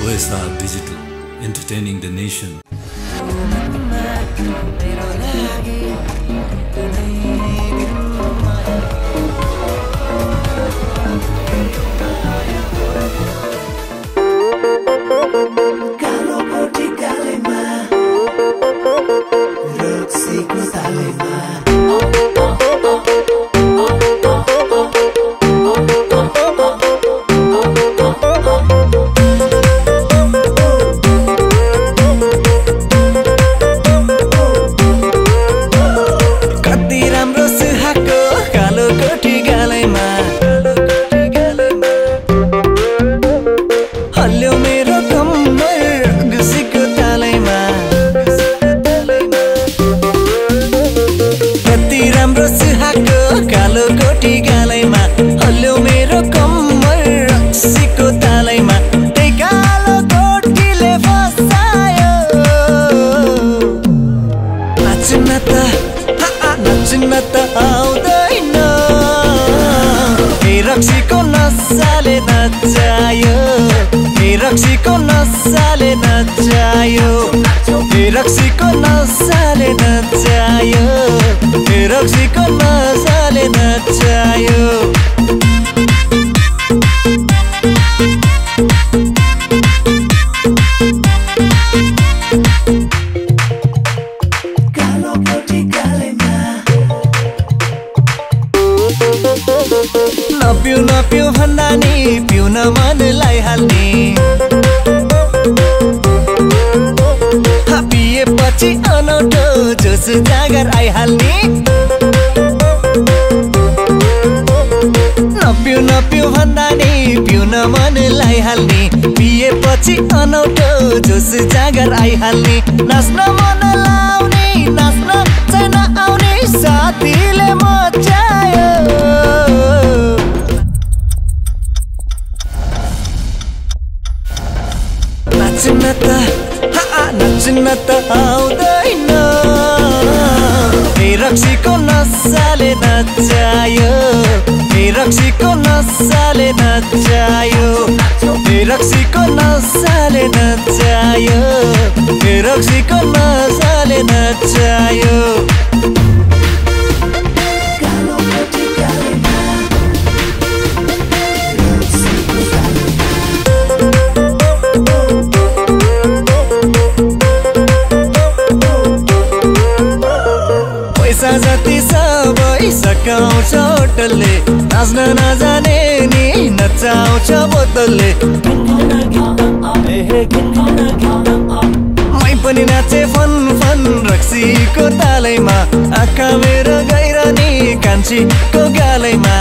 OSR Digital, entertaining the nation. रक्सीको नसाले नचायो रक्सीको नसाले नचायो रक्सीको नसाले नचायो नपिउ भन्दा नि पिउन मनलाई हाल्ने पिएपछि अनौठो जोस जागर आइहाल्ने नपिउ भन्दा नि पिउन मनलाई हाल्ने पिएपछि अनौठो जोस जागर आइहाल्ने नाच्न मन लाउने नाच्न छैन आउने साथीले मचायो नाच्न त आउँदैन रक्सीको नसाले नचायो रक्सीको नसाले नचायो रक्सीको नसाले नचायो रक्सीको नसाले नचायो जति सबै सकाउँछ होटलले नाच्न नजाने नि नचाउँछ बोतलले मै पनि नाचे फन फन रक्सीको तालैमा आँखा मेरो गइरहने कान्छीको गालैमा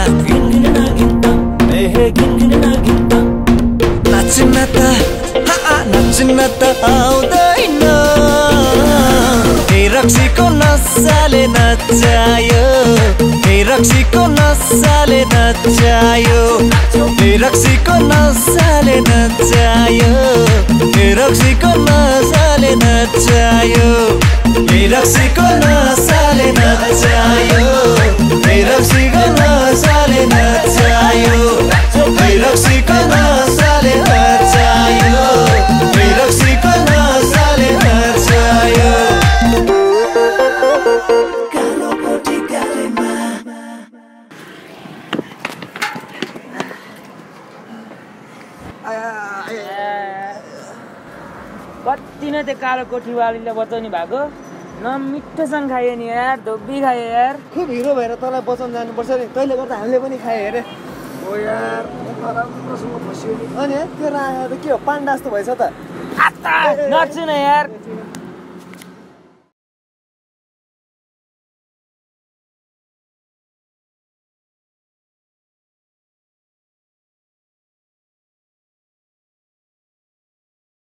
नाच्न त आउँदैन रक्सीको नसाले नचायो रक्सीको नसाले नचायो रक्सीको नसाले नचायो रक्सीको नसाले नचायो रक्सीको नसाले नचायो रक्सीको नसाले नचायो रक्सीको नसाले नचायो रक्सीको नसाले नचायो कति नै त्यो कालो कोठीवालीले बचाउने भएको न मिठोसँग खायो नि यार धोबी खायो यार खुब हिरो भएर तँलाई बचाउन जानुपर्छ नि तैँले गर्दा हामीले पनि खायो हेरे ओ यार राम्रोसँग फस्यो नि अनि त्यो राखेर के हो पान्डा जस्तो भएछ त नर्छु न यार